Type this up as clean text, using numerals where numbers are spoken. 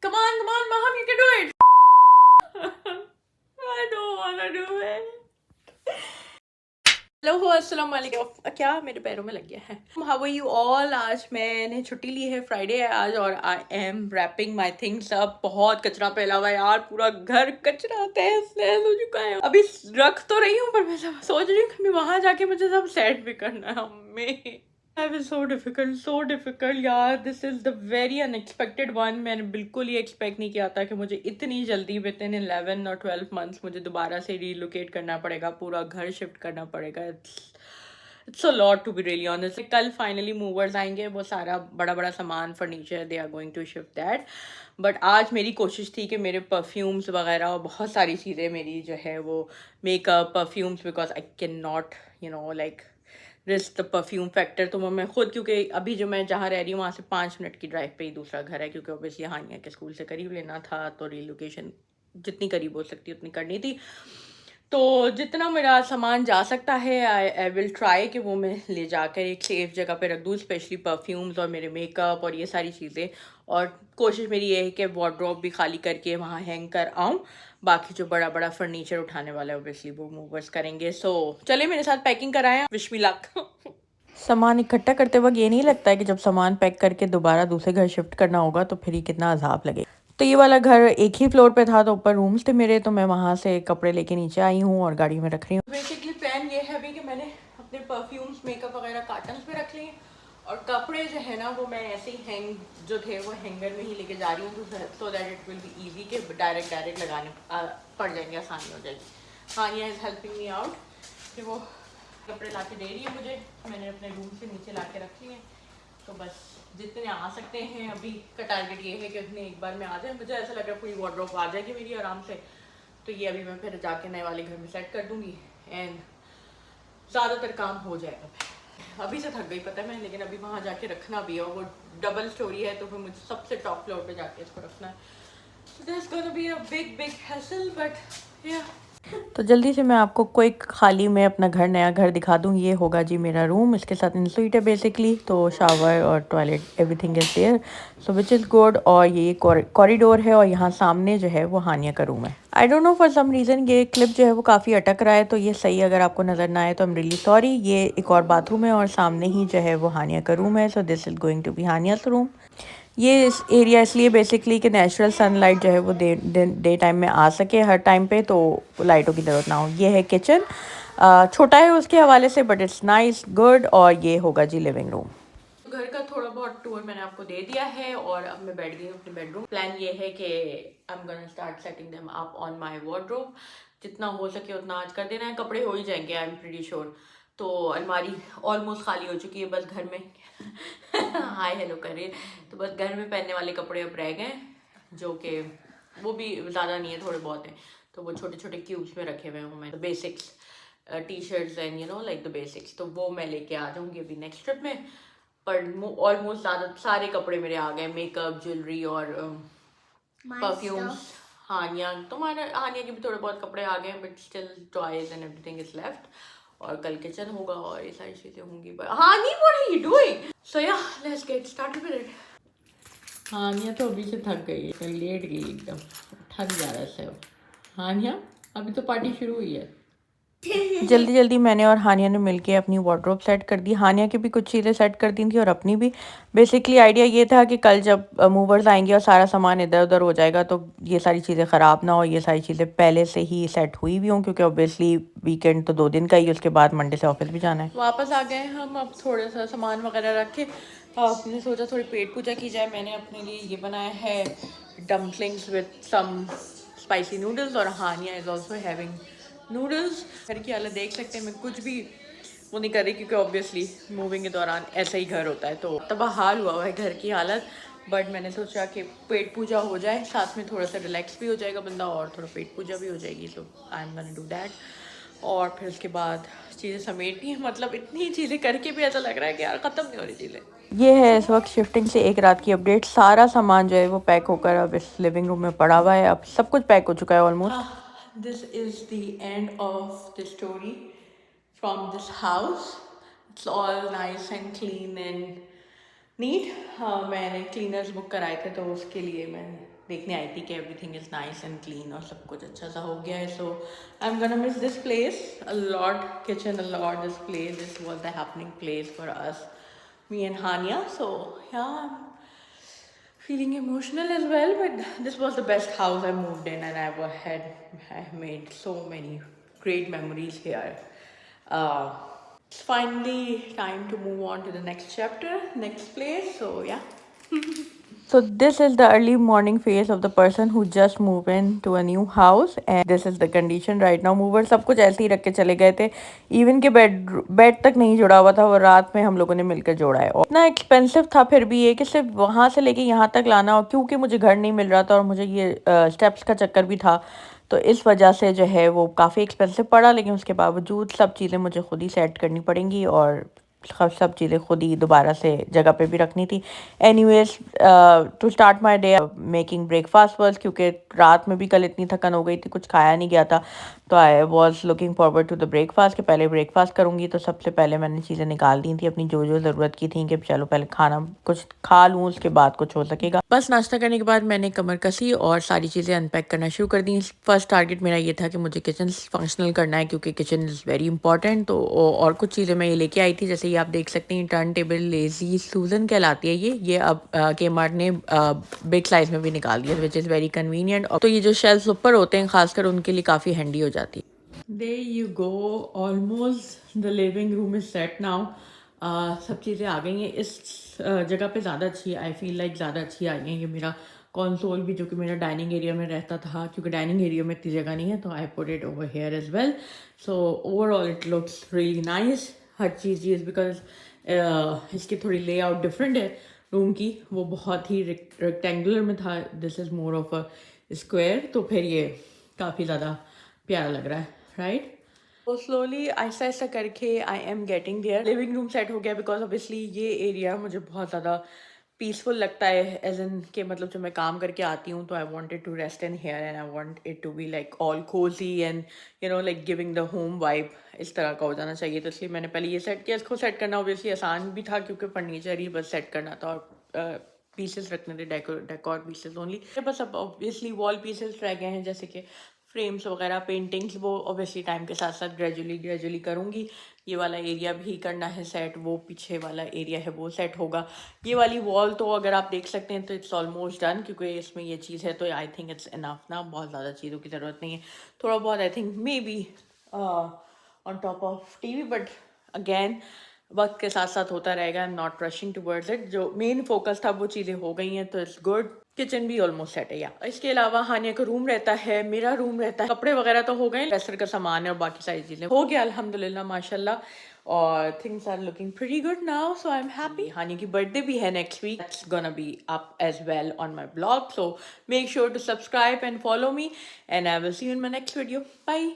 come on, Mom, you can do it. I don't wanna do it. Hello अस्सलाम वालेकुम। क्या मेरे पैरों में लग गया है। How are you all? आज मैंने छुट्टी ली है, फ्राइडे है आज, और I am wrapping my things up. बहुत कचरा फैला हुआ है यार, पूरा घर कचरा तहस नहस हो चुका है। अभी रख तो रही हूँ, पर मैं सब सोच रही हूँ कि वहां जाके मुझे सब सेट भी करना है। Mummy, Life is so difficult यार। This is the very unexpected one. मैंने बिल्कुल ही एक्सपेक्ट नहीं किया था कि मुझे इतनी जल्दी विद इन 11 और 12 मंथ्स मुझे दोबारा से रिलोकेट करना पड़ेगा, पूरा घर शिफ्ट करना पड़ेगा। It's a lot to be really honest. कल फाइनली मूवर्स आएंगे, वो सारा बड़ा बड़ा सामान furniture they are going to shift that. But आज मेरी कोशिश थी कि मेरे परफ्यूम्स वगैरह और बहुत सारी चीज़ें मेरी जो है वो makeup perfumes, because I can not like risk the perfume factor. तो मैं खुद, क्योंकि अभी जो मैं जहाँ रह रही हूँ वहाँ से 5 मिनट की ड्राइव पे ही दूसरा घर है, क्योंकि ऑब्वियसली हानिया के स्कूल से करीब लेना था, तो रिलोकेशन जितनी करीब हो सकती उतनी करनी थी। तो जितना मेरा सामान जा सकता है आई विल ट्राई कि वो मैं ले जाकर एक सेफ जगह पे रख दूँ, स्पेशली परफ्यूम्स और मेरे मेकअप और ये सारी चीज़ें। और कोशिश मेरी ये है कि वार्डरोब भी खाली करके वहाँ हैंग कर आऊँ। बाकी जो बड़ा बड़ा फर्नीचर उठाने वाला है ऑब्वियसली वो मूवर्स करेंगे। सो चले मेरे साथ पैकिंग कराएं। Wish me luck. सामान इकट्ठा करते वक्त ये नहीं लगता है कि जब सामान पैक करके दोबारा दूसरे घर शिफ्ट करना होगा तो फिर ये कितना अजाब लगे। तो ये वाला घर एक ही फ्लोर पे था, तो ऊपर रूम्स थे मेरे, तो मैं वहाँ से कपड़े लेके नीचे आई हूँ और गाड़ी में रख रही हूँ। बेसिकली प्लान ये है अभी कि मैंने अपने परफ्यूम्स मेकअप वगैरह कार्टन्स पे रख लिए, और कपड़े जो है ना वो मैं ऐसे ही जो थे वो हैंगर में ही लेके जा रही हूँ, so that it will be easy के डायरेक्ट लगाने पड़ जाएंगे, आसानी हो जाएगी। हानिया इज़ हेल्पिंग मी आउट कि वो कपड़े ला के दे रही है मुझे। मैंने अपने रूम से नीचे ला के रख लिए, तो बस जितने आ सकते हैं अभी का टारगेट ये है कि उतने एक बार में आ जाए। मुझे ऐसा लग रहा है पूरी वार्डरोब आ जाएगी मेरी आराम से। तो ये अभी मैं फिर जाके नए वाले घर में सेट कर दूंगी एंड ज़्यादातर काम हो जाएगा। अभी से थक गई पता है मैं, लेकिन अभी वहाँ जाके रखना भी है, और वो डबल स्टोरी है, तो फिर मुझे सबसे टॉप फ्लोर पे जाके इसको रखना है। There's gonna be a big hassle, but yeah. तो जल्दी से मैं आपको कोई खाली में अपना घर, नया घर दिखा दूँ। ये होगा जी मेरा रूम, इसके साथ इंस्यूट है बेसिकली, तो शावर और toilet everything is there, so which is good. और ये कॉरिडोर है, और यहाँ सामने जो है वो हानिया का रूम है। I don't know for some reason ये क्लिप जो है वो काफ़ी अटक रहा है, तो ये सही अगर आपको नज़र ना आए तो आई एम रियली सॉरी। ये एक और बाथरूम है, और सामने ही जो है वो हानिया का रूम है, so this is going to be Hania's room. ये इस एरिया इसलिए बेसिकली कि नेचुरल सनलाइट जो है वो डे टाइम में आ सके हर टाइम पे, तो लाइटों की ज़रूरत ना हो। ये है किचन, छोटा है उसके हवाले से, बट इट्स नाइस गुड। और ये होगा जी लिविंग रूम। घर का थोड़ा बहुत टूर मैंने आपको दे दिया है, और अब मैं बैठ गई हूँ अपने बेडरूम। प्लान ये है कि आई am gonna start setting them up on my wardrobe. जितना हो सके उतना आज कर देना है, कपड़े हो ही जाएंगे आई एम प्रीटी श्योर। तो अलमारी ऑलमोस्ट खाली हो चुकी है, बस घर में हाय हेलो करिए। तो बस घर में पहनने वाले कपड़े अब रह गए, जो कि वो भी ज़्यादा नहीं है, थोड़े बहुत हैं, तो वो छोटे छोटे क्यूब्स में रखे हुए हूँ मैं। तो basics T shirts and like the basics, तो वो मैं लेके आ जाऊँगी अभी नेक्स्ट ट्रिप में। पर ऑलमोस्ट ज़्यादा सारे कपड़े मेरे आ गए, मेकअप, ज्वेलरी और परफ्यूम्स। हानिया के भी थोड़े बहुत कपड़े आ गए, but still toys and everything is left. और कल किचन होगा और ये सारी चीज़ें होंगी। Hani, what are you doing? So yeah let's get started with it. Hania तो अभी से थक गई है, लेट गई एकदम, थक जा रहा है। हानिया, अभी तो पार्टी शुरू हुई है। जल्दी जल्दी मैंने और हानिया ने मिलके अपनी वार्डरोब सेट कर दी। हानिया की भी कुछ चीज़ें सेट कर दी थी और अपनी भी। बेसिकली आइडिया ये था कि कल जब मूवर्स आएंगे और सारा सामान इधर उधर हो जाएगा, तो ये सारी चीज़ें ख़राब ना हो, ये सारी चीज़ें पहले से ही सेट हुई भी हों, क्योंकि ऑब्वियसली वीकेंड तो 2 दिन का ही, उसके बाद मंडे से ऑफिस भी जाना है। वापस आ गए हम, अब थोड़ा सा सामान वगैरह रख के आपने सोचा थोड़ी पेट पूजा की जाए। मैंने अपने लिए ये बनाया है dumplings with some spicy noodles, और Hania is also having noodles. घर की हालत देख सकते हैं, मैं कुछ भी वो नहीं कर रही, क्योंकि ऑब्वियसली मूविंग के दौरान ऐसा ही घर होता है, तो तबाहाल हुआ है घर की हालत। बट मैंने सोचा कि पेट पूजा हो जाए, साथ में थोड़ा सा रिलैक्स भी हो जाएगा बंदा, और थोड़ा पेट पूजा भी हो जाएगी, so I am gonna do that. और फिर उसके बाद चीज़ें समेटनी है, मतलब इतनी चीज़ें करके भी ऐसा लग रहा है कि यार ख़त्म नहीं हो रही चीज़ें। ये है इस वक्त शिफ्टिंग से एक रात की अपडेट। सारा सामान जो है वो पैक होकर अब इस लिविंग रूम में पड़ा हुआ है, अब सब कुछ पैक हो चुका है almost. This is the end of the story from this house. It's all nice and clean and neat. हाँ, मैंने क्लीनर्स बुक कराए थे तो उसके लिए मैं देखने आई थी कि everything is nice and clean और सब कुछ अच्छा सा हो गया है। So I am gonna miss this place a lot, kitchen a lot, this place, this was the happening place for us, me and Hania. So yeah, I'm feeling emotional as well, but this was the best house I moved in, and I made so many great memories here. uh, it's finally time to move on to the next chapter, next place. So yeah. So this is the early morning phase of the person who just moved into a new house, and this is the condition right now. Mover सब कुछ ऐसे ही रख के चले गए थे, even के bed तक नहीं जुड़ा हुआ था, वो रात में हम लोगों ने मिलकर जोड़ा है। और इतना एक्सपेंसिव था फिर भी ये कि सिर्फ वहाँ से लेके यहाँ तक लाना, और क्योंकि मुझे घर नहीं मिल रहा था और मुझे ये स्टेप्स का चक्कर भी था, तो इस वजह से जो है वो काफ़ी एक्सपेंसिव पड़ा। लेकिन उसके बावजूद सब चीज़ें मुझे खुद ही सेट करनी पड़ेंगी और सब चीज़ें खुद ही दोबारा से जगह पे भी रखनी थी। Anyways, to start my day making breakfast first, क्योंकि रात में भी कल इतनी थकन हो गई थी, कुछ खाया नहीं गया था, तो I was looking forward to the breakfast के पहले ब्रेकफास्ट करूँगी। तो सबसे पहले मैंने चीज़ें निकाल दी थी अपनी जो जो ज़रूरत की थी कि चलो पहले खाना कुछ खा लूँ, उसके बाद कुछ हो सकेगा। बस नाश्ता करने के बाद मैंने कमर कसी और सारी चीज़ें अनपैक करना शुरू कर दी। फर्स्ट टारगेट मेरा ये था कि मुझे किचन फंक्शनल करना है, क्योंकि किचन इज़ वेरी इंपॉर्टेंट। तो और कुछ चीज़ें मैं ये लेके आई थी, जैसे ये आप देख सकते हैं टर्न टेबल लेजी सूजन कहलाती है ये अब के मार्ट ने बिग साइज में भी निकाल दिया, विच इज़ वेरी कन्वीनियंट। तो ये जो शेल्फ ऊपर होते हैं खासकर उनके लिए काफ़ी हैंडी हो जाती है। There you go, almost the living room is set now. सब चीज़ें आ गई हैं इस जगह पे, ज़्यादा अच्छी, आई फील लाइक ज़्यादा अच्छी आ गई हैं। ये मेरा कंसोल भी जो कि मेरा डाइनिंग एरिया में रहता था, क्योंकि डाइनिंग एरिया में इतनी जगह नहीं है, तो I put it over here as well. So overall it looks really nice. हर चीज़ इज़ बिकॉज इसकी थोड़ी लेआउट डिफरेंट है रूम की, वो बहुत ही रेक्टेंगुलर में था, this is more of a square, तो फिर ये काफ़ी ज़्यादा प्यारा लग रहा है, राइट। तो स्लोली आहिस्ता आहिस्ता करके I am getting there. Living room set हो गया, बिकॉज ऑब्वियसली ये एरिया मुझे बहुत ज़्यादा पीसफुल लगता है, एज इन के मतलब जब मैं काम करके आती हूँ तो I wanted to rest in here and I want it to be like all cosy and you know like giving the home vibe, इस तरह का हो जाना चाहिए। तो इसलिए मैंने पहले ये सेट किया। इसको सेट करना ऑब्वियसली आसान भी था, क्योंकि फर्नीचर ही बस सेट करना था और पीसेस रखने थे, डेकोर पीसेस ओनली। बस अब ऑब्वियसली वॉल पीसेस रह गए हैं, जैसे कि फ्रेम्स वगैरह, पेंटिंग्स, वो ऑब्वियसली टाइम के साथ साथ ग्रेजुअली करूँगी। ये वाला एरिया भी करना है सेट, वो पीछे वाला एरिया है वो सेट होगा। ये वाली वॉल तो अगर आप देख सकते हैं तो इट्स ऑलमोस्ट डन, क्योंकि इसमें ये चीज़ है तो आई थिंक इट्स इनफ ना, बहुत ज़्यादा चीज़ों की ज़रूरत नहीं है। थोड़ा बहुत I think may be on top of TV, but again वक्त के साथ साथ होता रहेगा। I am not rushing towards it. जो मेन फोकस था वो चीज़ें हो गई हैं, तो इट्स गुड। किचन भी ऑलमोस्ट सेट है। या इसके अलावा हानिया का रूम रहता है, मेरा रूम रहता है, कपड़े वगैरह तो हो गए, रेस्टर का सामान है और बाकी सारी चीज़ें हो गया अल्हम्दुलिल्लाह माशाल्लाह, और things are looking pretty good now, so I am happy. Hania की बर्थडे भी है next week, it's gonna be up as well on my blog, so make sure to subscribe and follow me, and I will see you in my next video. Bye.